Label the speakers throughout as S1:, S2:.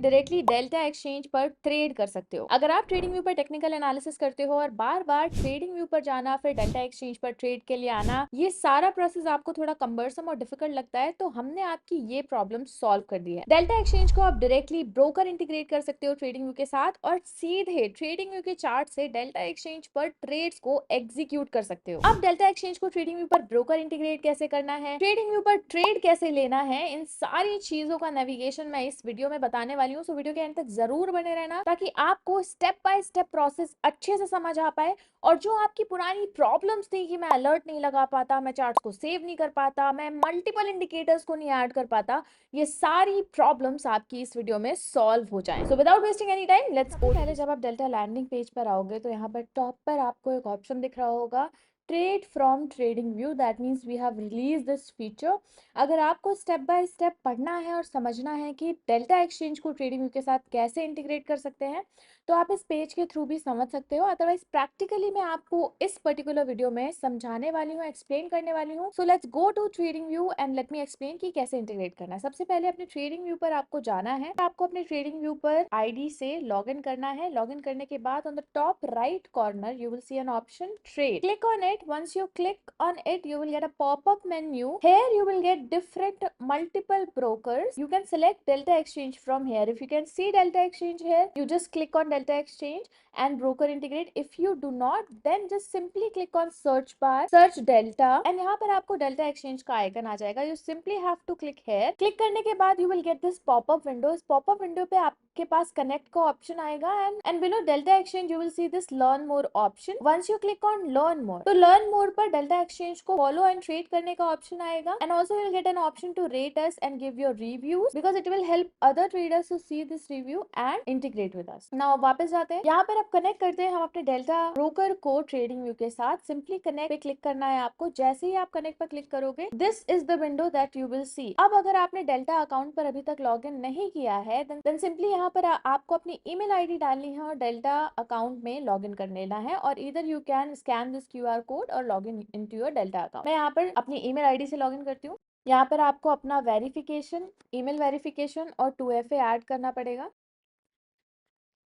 S1: Directly delta exchange पर trade कर सकते हो। अगर आप ट्रेडिंग व्यू पर टेक्निकल एनालिसिस करते हो और बार बार ट्रेडिंग व्यू पर जाना फिर डेल्टा एक्सचेंज पर ट्रेड के लिए आना, ये सारा प्रोसेस आपको थोड़ा कंबरसम और डिफिकल्ट लगता है, तो हमने आपकी ये प्रॉब्लम सॉल्व कर दी है। डेल्टा एक्सचेंज को आप डायरेक्टली ब्रोकर इंटीग्रेट कर सकते हो ट्रेडिंग व्यू के साथ और सीधे ट्रेडिंग व्यू के चार्ट से डेल्टा एक्सचेंज पर ट्रेड्स को एग्जीक्यूट कर सकते हो। अब डेल्टा एक्सचेंज को ट्रेडिंग व्यू पर ब्रोकर इंटीग्रेट कैसे करना है, ट्रेडिंग व्यू पर ट्रेड कैसे लेना है, इन सारी चीजों का नेविगेशन मैं इस वीडियो में बताने वाली हूँ। सो वीडियो के एंड तक जरूर बने रहना ताकि आपको स्टेप बाय स्टेप प्रोसेस अच्छे से समझ आ पाए और जो आपकी पुरानी प्रॉब्लम्स थी कि मैं अलर्ट नहीं लगा पाता, मैं चार्ट्स को सेव नहीं कर पाता, मैं मल्टीपल इंडिकेटर्स को नहीं ऐड कर पाता, ये सारी प्रॉब्लम्स आपकी इस वीडियो में सॉल्व हो जाएं। So without wasting any time let's go. पहले जब आप डेल्टा लैंडिंग पेज पर आओगे तो यहाँ पर टॉप पर आपको एक ऑप्शन दिख रहा होगा, trade from TradingView. That means we have release this feature. अगर आपको स्टेप बाय स्टेप पढ़ना है और समझना है कि डेल्टा एक्सचेंज को ट्रेडिंग व्यू के साथ कैसे इंटीग्रेट कर सकते हैं, तो आप इस पेज के थ्रू भी समझ सकते हो। अदरवाइज प्रैक्टिकली मैं आपको इस पर्टिकुलर वीडियो में समझाने वाली हूँ, एक्सप्लेन करने वाली हूँ। So let's go to TradingView and let me explain कि कैसे इंटीग्रेट करना है। सबसे पहले अपने ट्रेडिंग व्यू पर आपको जाना है। आपको अपने ट्रेडिंग व्यू पर आईडी से लॉग इन करना है। लॉग इन करने के बाद on the top right corner you will see an option trade. Click on it. Once you click on it, you will get a pop-up menu. Here you will get different multiple brokers. You can select Delta Exchange from here. If you can see Delta Exchange here, you just click on Delta Exchange and broker integrate. If you do not, then just simply click on search bar, search Delta, and यहाँ पर आपको Delta Exchange का icon आ जाएगा. You simply have to click here. Click करने के बाद you will get this pop-up window. इस pop-up window पे आपके पास connect का ऑप्शन आएगा and below Delta Exchange you will see this learn more option. Once you click on learn more, तो learn more पर डेल्टा एक्सचेंज को follow and trade करने का ऑप्शन आएगा and also will get an option to rate us and give your reviews because it will help other traders to see this review and integrate with us. Now वापस जाते हैं, यहाँ पर आप connect करते हैं हम अपने डेल्टा ब्रोकर को ट्रेडिंग व्यू के साथ। सिंपली कनेक्ट पे क्लिक करना है आपको। जैसे ही आप कनेक्ट पर क्लिक करोगे this is the window that you will सी। अब अगर आपने डेल्टा अकाउंट पर अभी तक लॉग इन नहीं किया है देन सिंपली यहाँ पर आपको अपनी ईमेल आईडी डालनी है और डेल्टा अकाउंट में लॉग इन कर लेना है और इधर you can scan this QR code और log in into your Delta account. मैं यहाँ पर अपनी ईमेल आईडी से लॉगिन करती हूँ। यहाँ पर आपको अपना वेरिफिकेशन, ईमेल वेरिफिकेशन और 2FA ऐड करना पड़ेगा।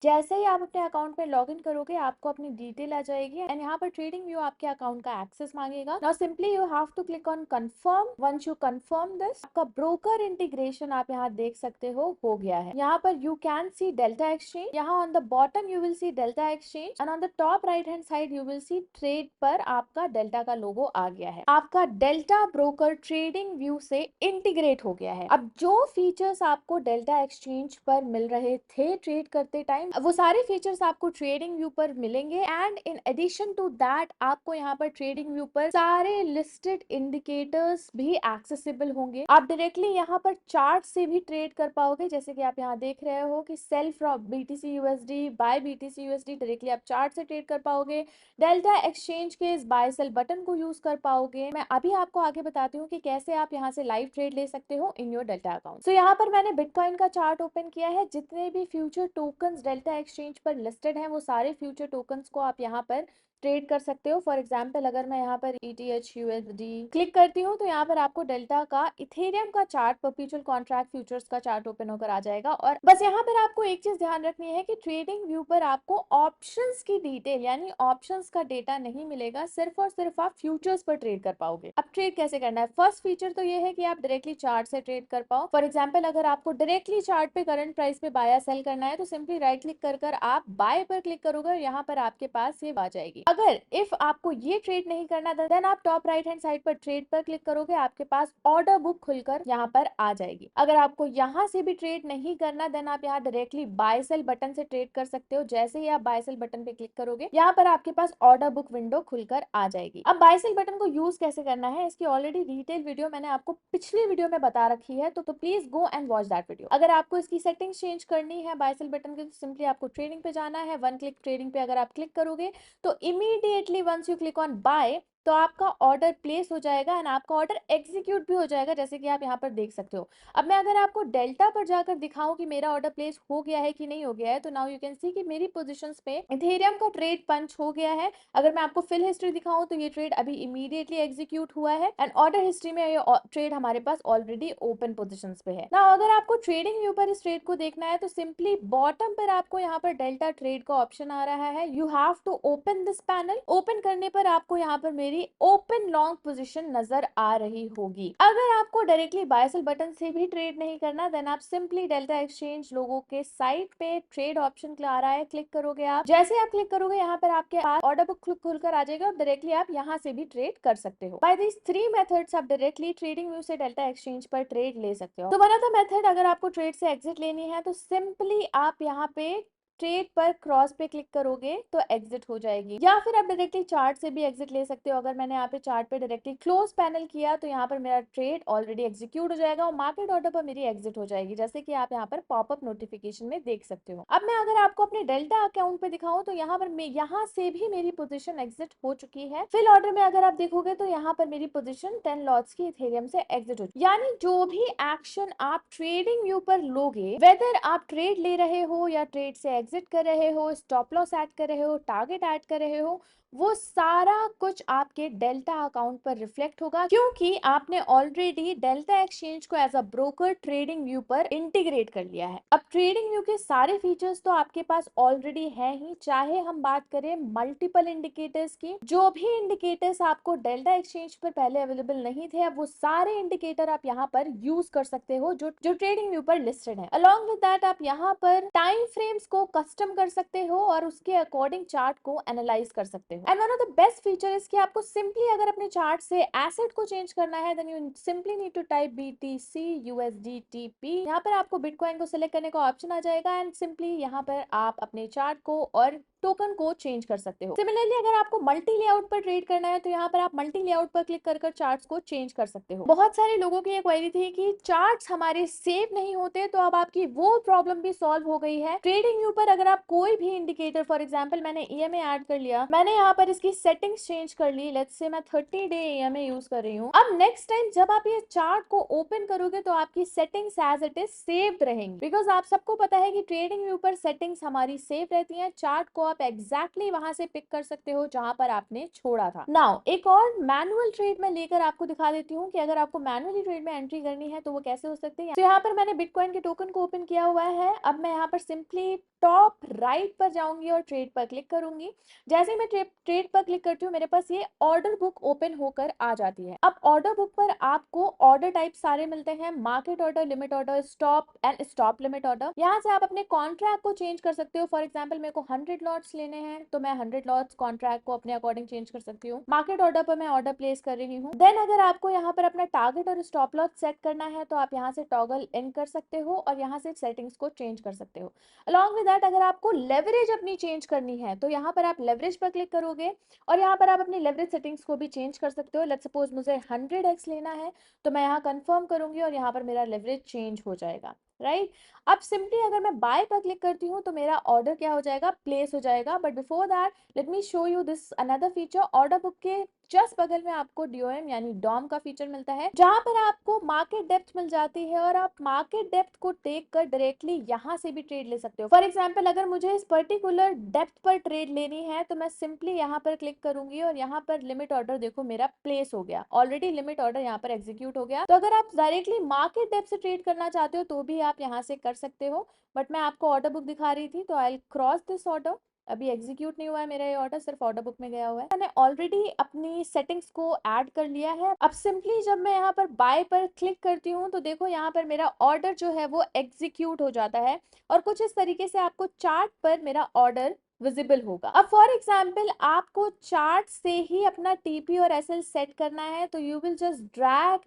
S1: जैसे ही आप अपने अकाउंट में लॉगिन करोगे आपको अपनी डिटेल आ जाएगी एंड यहाँ पर ट्रेडिंग व्यू आपके अकाउंट का एक्सेस मांगेगा। Now simply you have to click on confirm. Once you confirm this, आपका ब्रोकर इंटीग्रेशन आप यहाँ देख सकते हो गया है। यहाँ पर you can see Delta Exchange. यहाँ on the bottom you will see Delta Exchange and on the top right hand side you will see trade पर आपका डेल्टा का लोगो आ गया है। आपका डेल्टा ब्रोकर ट्रेडिंग व्यू से इंटीग्रेट हो गया है। अब जो फीचर्स आपको डेल्टा एक्सचेंज पर मिल रहे थे ट्रेड करते टाइम, वो सारे फीचर्स आपको ट्रेडिंग व्यू पर मिलेंगे and in addition to that आपको यहाँ पर ट्रेडिंग व्यू पर सारे लिस्टेड इंडिकेटर्स भी एक्सेसिबल होंगे। आप डायरेक्टली यहाँ पर चार्ट से भी ट्रेड कर पाओगे। जैसे कि आप यहाँ देख रहे हो कि sell from BTC USD, buy BTC USD, directly आप चार्ट से ट्रेड कर पाओगे। डेल्टा एक्सचेंज के इस बाय सेल बटन को यूज कर पाओगे। मैं अभी आपको आगे बताती हूँ कि कैसे आप यहाँ से लाइव ट्रेड ले सकते हो इन योर डेल्टा अकाउंट। सो यहाँ पर मैंने बिटकॉइन का चार्ट ओपन किया है। जितने भी फ्यूचर टोकन्स डेल्टा एक्सचेंज पर लिस्टेड हैं वो सारे फ्यूचर टोकन्स को आप यहाँ पर ट्रेड कर सकते हो। फॉर एग्जाम्पल अगर मैं यहाँ पर ETH USD क्लिक करती हूँ तो यहाँ पर आपको डेल्टा का इथेरियम का चार्ट, परपेचुअल कॉन्ट्रैक्ट फ्यूचर्स का चार्ट ओपन होकर आ जाएगा। और बस यहाँ पर आपको एक चीज ध्यान रखनी है कि ट्रेडिंग व्यू पर आपको ऑप्शंस की डिटेल यानी ऑप्शंस का डेटा नहीं मिलेगा, सिर्फ और सिर्फ आप फ्यूचर्स पर ट्रेड कर पाओगे। अब ट्रेड कैसे करना है? फर्स्ट फीचर तो ये है कि आप डायरेक्टली चार्ट से ट्रेड कर पाओ। फॉर एग्जाम्पल अगर आपको डायरेक्टली चार्ट पे करंट प्राइस पे बाय या सेल करना है तो सिंपली राइट क्लिक कर आप बाय पर क्लिक करोगे और यहाँ पर आपके पास ये आ जाएगी। अगर इफ आपको ये ट्रेड नहीं करना देन आप टॉप राइट हैंड साइड पर ट्रेड पर क्लिक करोगे, आपके पास ऑर्डर बुक खुलकर यहाँ पर आ जाएगी। अगर आपको यहाँ से भी ट्रेड नहीं करना देन आप यहाँ डायरेक्टली बाय सेल बटन से ट्रेड कर सकते हो। जैसे ही आप बाय सेल बटन पे क्लिक करोगे यहाँ पर आपके पास ऑर्डर बुक विंडो खुलकर आ जाएगी। अब बाय सेल बटन को यूज कैसे करना है इसकी ऑलरेडी डिटेल वीडियो मैंने आपको पिछली वीडियो में बता रखी है, तो please go and watch that video. अगर आपको इसकी सेटिंग्स चेंज करनी है बाय सेल बटन की तो सिंपली आपको ट्रेडिंग पे जाना है। वन क्लिक ट्रेडिंग पे अगर आप क्लिक करोगे तो immediately once you click on buy तो आपका ऑर्डर प्लेस हो जाएगा एंड आपका ऑर्डर एग्जीक्यूट भी हो जाएगा, जैसे कि आप यहाँ पर देख सकते हो। अब मैं अगर आपको डेल्टा पर जाकर दिखाऊं कि मेरा ऑर्डर प्लेस हो गया है कि नहीं हो गया है, तो नाउ यू कैन सी कि मेरी पोजीशंस पे इथेरियम का ट्रेड पंच हो गया है। अगर मैं आपको फिल हिस्ट्री दिखाऊं तो ये ट्रेड अभी इमीडिएटली एग्जीक्यूट हुआ है एंड ऑर्डर हिस्ट्री में ये ट्रेड हमारे पास ऑलरेडी ओपन पोजीशंस पे है। नाउ अगर आपको ट्रेडिंग व्यू पर इस ट्रेड को देखना है तो सिंपली बॉटम पर आपको यहाँ पर डेल्टा ट्रेड का ऑप्शन आ रहा है। You have to open this panel. Open करने पर आपको यहाँ पर मेरी ओपन लॉन्ग पोजीशन नजर आ रही होगी। अगर आपको डायरेक्टली बाय सेल बटन से भी ट्रेड नहीं करना, देन आप सिंपली डेल्टा एक्सचेंज लोगों के साइट पे ट्रेड ऑप्शन आ रहा है, क्लिक करोगे। आप जैसे आप क्लिक करोगे यहाँ पर आपके पास ऑर्डर बुक खुलकर आ जाएगा और डायरेक्टली आप यहाँ से भी ट्रेड कर सकते हो। बाय दिस 3 मेथड्स आप डायरेक्टली ट्रेडिंग व्यू से डेल्टा एक्सचेंज पर ट्रेड ले सकते हो। तो वन ऑफ द मेथड, अगर आपको ट्रेड से एग्जिट लेनी है तो सिंपली आप यहाँ पे ट्रेड पर क्रॉस पे क्लिक करोगे तो एग्जिट हो जाएगी, या फिर आप डायरेक्टली चार्ट से भी एग्जिट ले सकते हो। अगर मैंने यहाँ पे चार्ट पे डायरेक्टली क्लोज पैनल किया तो यहाँ पर मेरा ट्रेड ऑलरेडी एग्जीक्यूट हो जाएगा और मार्केट ऑर्डर पर मेरी एग्जिट हो जाएगी, जैसे कि आप यहाँ पर पॉपअप नोटिफिकेशन में देख सकते हो। अब मैं अगर आपको अपने डेल्टा अकाउंट पे दिखाऊं तो यहाँ पर यहाँ से भी मेरी पोजीशन एग्जिट हो चुकी है। फिल ऑर्डर में अगर आप देखोगे तो यहाँ पर मेरी पोजीशन 10 लॉट्स की इथेरियम से एग्जिट हो, यानी जो भी एक्शन आप ट्रेडिंग व्यू पर लोगे, वेदर आप ट्रेड ले रहे हो या ट्रेड से एग्जिट कर रहे हो, स्टॉप लॉस ऐड कर रहे हो, टारगेट ऐड कर रहे हो, वो सारा कुछ आपके डेल्टा अकाउंट पर रिफ्लेक्ट होगा, क्योंकि आपने ऑलरेडी डेल्टा एक्सचेंज को as a broker TradingView पर इंटीग्रेट कर लिया है। अब ट्रेडिंग व्यू के सारे फीचर्स तो आपके पास ऑलरेडी है ही, चाहे हम बात करें मल्टीपल इंडिकेटर्स की, जो भी इंडिकेटर्स आपको डेल्टा एक्सचेंज पर पहले अवेलेबल नहीं थे, अब वो सारे इंडिकेटर आप यहाँ पर यूज कर सकते हो जो ट्रेडिंग व्यू पर लिस्टेड है। अलॉन्ग विद दैट आप यहाँ पर टाइम फ्रेम्स को कस्टम कर सकते हो और उसके अकॉर्डिंग चार्ट को एनालाइज कर सकते हो। And one of the best feature is कि आपको सिंपली अगर अपने चार्ट से एसेट को चेंज करना है, then you simply need to type BTC USD TP। यहाँ पर आपको बिटकॉइन को सिलेक्ट करने का ऑप्शन आ जाएगा एंड सिंपली यहाँ पर आप अपने चार्ट को और टोकन को चेंज कर सकते हो। सिमिलरली अगर आपको मल्टी लेआउट पर ट्रेड करना है तो यहाँ पर आप मल्टी लेआउट पर क्लिक कर चार्ट्स को चेंज कर सकते हो। बहुत सारे लोगों की ये क्वेरी थी कि चार्ट्स हमारे सेव नहीं होते, तो अब आपकी वो प्रॉब्लम भी सॉल्व हो गई है। ट्रेडिंग व्यू पर अगर आप कोई भी इंडिकेटर, फॉर एग्जांपल मैंने EMA ऐड कर लिया, मैंने यहाँ पर इसकी सेटिंग्स चेंज कर ली, लेट्स से मैं 30 डे EMA यूज कर रही हूँ। अब नेक्स्ट टाइम जब आप ये चार्ट को ओपन करोगे तो आपकी settings as it is saved रहेंगी, बिकॉज आप सबको पता है कि ट्रेडिंग व्यू पर सेटिंग्स हमारी सेव रहती है। चार्ट को आप एग्जैक्टली वहां से पिक कर सकते हो जहां पर आपने छोड़ा था। नाउ एक और मैनुअल ट्रेड में लेकर आपको दिखा देती हूँ कि अगर आपको मैनुअली ट्रेड में एंट्री करनी है तो वो कैसे हो सकती है। तो यहाँ पर मैंने बिटकॉइन के टोकन को ओपन किया हुआ है। अब मैं यहाँ पर सिंपली टॉप राइट पर जाऊंगी और ट्रेड पर क्लिक करूंगी। जैसे ही मैं ट्रेड पर क्लिक करती हूँ मेरे पास ये ऑर्डर बुक ओपन होकर आ जाती है। अब ऑर्डर बुक पर आपको ऑर्डर टाइप सारे मिलते हैं, market order, limit order, stop and stop limit order. यहाँ से आप अपने कॉन्ट्रैक्ट को चेंज कर सकते हो। फॉर एग्जाम्पल मेरे को 100 लॉट्स लेने हैं तो मैं 100 लॉट्स कॉन्ट्रैक्ट को अपने अकॉर्डिंग चेंज कर सकती हूँ। मार्केट ऑर्डर पर मैं ऑर्डर प्लेस कर रही हूँ। देन अगर आपको यहाँ पर अपना टारगेट और स्टॉप लॉस सेट करना है तो आप यहाँ से टॉगल इन कर सकते हो और यहाँ से सेटिंग्स को चेंज कर सकते हो। अलॉन्ग विद दैट अगर आपको लेवरेज अपनी चेंज करनी है तो यहाँ पर आप लेवरेज पर क्लिक करोगे और यहाँ पर आप अपनी लेवरेज सेटिंग्स को भी चेंज कर सकते हो। लेट्स सपोज मुझे 100x लेना है तो मैं यहाँ कंफर्म करूंगी और यहाँ पर मेरा लेवरेज चेंज हो जाएगा, राइट। अब सिंपली अगर मैं बाय पर क्लिक करती हूँ तो मेरा ऑर्डर क्या हो जाएगा, प्लेस हो जाएगा। But before that let me show you this another feature. Order book के जस्ट बगल में आपको DOM यानी डॉम का फीचर मिलता है, जहां पर आपको मार्केट डेप्थ मिल जाती है और आप मार्केट डेप्थ को टेक कर डायरेक्टली यहां से भी ट्रेड ले सकते हो। फॉर एग्जांपल अगर मुझे इस पर्टिकुलर डेप्थ पर ट्रेड लेनी है तो मैं सिंपली यहाँ पर क्लिक करूंगी और यहाँ पर लिमिट ऑर्डर देखो मेरा प्लेस हो गया, ऑलरेडी लिमिट ऑर्डर यहाँ पर एग्जीक्यूट हो गया। तो अगर आप डायरेक्टली मार्केट डेप्थ से ट्रेड करना चाहते हो तो भी आप यहाँ से कर सकते हो। बट मैं आपको ऑर्डर बुक दिखा रही थी तो आई क्रॉस दिस ऑर्डर। अभी एग्जीक्यूट नहीं हुआ है मेरा ये ऑर्डर, सिर्फ ऑर्डर बुक में गया हुआ है। मैंने ऑलरेडी अपनी सेटिंग्स को ऐड कर लिया है। अब सिंपली जब मैं यहाँ पर बाय पर क्लिक करती हूँ तो देखो यहाँ पर मेरा ऑर्डर जो है वो एग्जीक्यूट हो जाता है और कुछ इस तरीके से आपको चार्ट पर मेरा ऑर्डर विजिबल होगा। अब फॉर एग्जाम्पल आपको चार्ट से ही अपना TP और SL सेट करना है तो you will just drag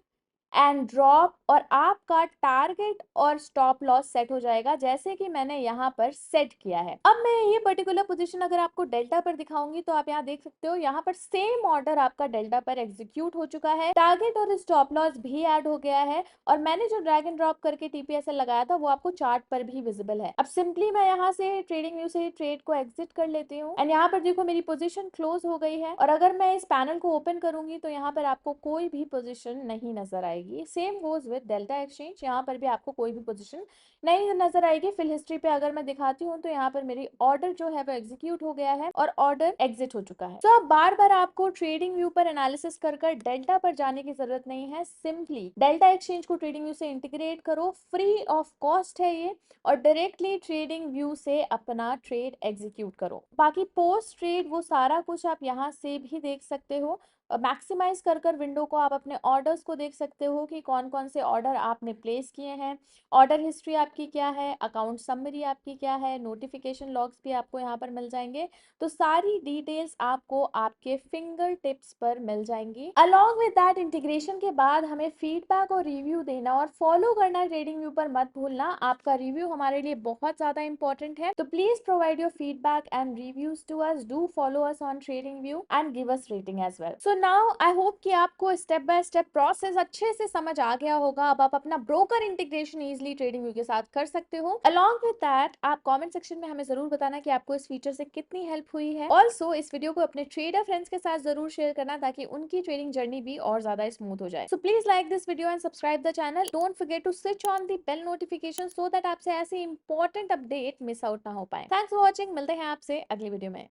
S1: and drop, और आपका टारगेट और स्टॉप लॉस सेट हो जाएगा जैसे कि मैंने यहाँ पर सेट किया है। अब मैं ये पर्टिकुलर पोजीशन अगर आपको डेल्टा पर दिखाऊंगी तो आप यहाँ देख सकते हो, यहाँ पर सेम ऑर्डर आपका डेल्टा पर एग्जीक्यूट हो चुका है, टारगेट और स्टॉप लॉस भी ऐड हो गया है, और मैंने जो ड्रैग एंड ड्रॉप करके टीपीएसएल लगाया था वो आपको चार्ट पर भी विजिबल है। अब सिंपली मैं यहाँ से ट्रेडिंग व्यू से ट्रेड को एग्जिट कर लेती हूँ एंड यहाँ पर देखो मेरी पोजीशन क्लोज हो गई है, और अगर मैं इस पैनल को ओपन करूंगी तो यहाँ पर आपको कोई भी पोजीशन नहीं नजर आएगी। Same goes with delta Exchange, यहाँ पर भी आपको कोई भी पोजीशन नहीं नजर आएगी। फिल हिस्ट्री पे अगर मैं दिखाती हूँ तो यहाँ पर मेरी ऑर्डर जो है वो एग्जीक्यूट हो गया है और ऑर्डर एग्जिट हो चुका है। तो अब बार बार आपको ट्रेडिंग व्यू पर एनालिसिस कर डेल्टा पर जाने की जरूरत नहीं है। सिंपली डेल्टा एक्सचेंज को ट्रेडिंग व्यू से इंटीग्रेट करो, फ्री ऑफ कॉस्ट है ये, और डायरेक्टली ट्रेडिंग व्यू से अपना ट्रेड एग्जीक्यूट करो। बाकी पोस्ट ट्रेड वो सारा कुछ आप यहाँ से भी देख सकते हो। मैक्सिमाइज कर विंडो को आप अपने ऑर्डर्स को देख सकते हो कि कौन कौन से ऑर्डर आपने प्लेस किए हैं, ऑर्डर हिस्ट्री आपकी क्या है, अकाउंट समरी आपकी क्या है, नोटिफिकेशन लॉग्स भी आपको यहाँ पर मिल जाएंगे। तो सारी डिटेल्स आपको आपके फिंगर टिप्स पर मिल जाएंगी। अलॉन्ग विद दैट इंटीग्रेशन के बाद हमें फीडबैक और रिव्यू देना और फॉलो करना ट्रेडिंग व्यू पर मत भूलना। आपका रिव्यू हमारे लिए बहुत ज्यादा इंपॉर्टेंट है, तो please provide your feedback and reviews to us, do follow us on TradingView and give us rating as well. So now I hope कि आपको स्टेप बाय स्टेप प्रोसेस अच्छे से समझ आ गया होगा। अब आप अपना broker integration easily trading view के साथ कर सकते हो। अलॉन्ग विद दैट आप कमेंट सेक्शन में हमें जरूर बताना कि आपको इस फीचर से कितनी हेल्प हुई है। ऑल्सो इस वीडियो को अपने ट्रेडर फ्रेंड्स के साथ जरूर शेयर करना ताकि उनकी ट्रेडिंग जर्नी भी और ज्यादा स्मूथ हो जाए। So please like this video and subscribe the channel. Don't forget to switch on the bell notification so that आपसे ऐसे इंपॉर्टेंट अपडेट मिस आउट ना हो पाए। थैंक्स फॉर वॉचिंग, मिलते हैं आपसे अगली वीडियो में।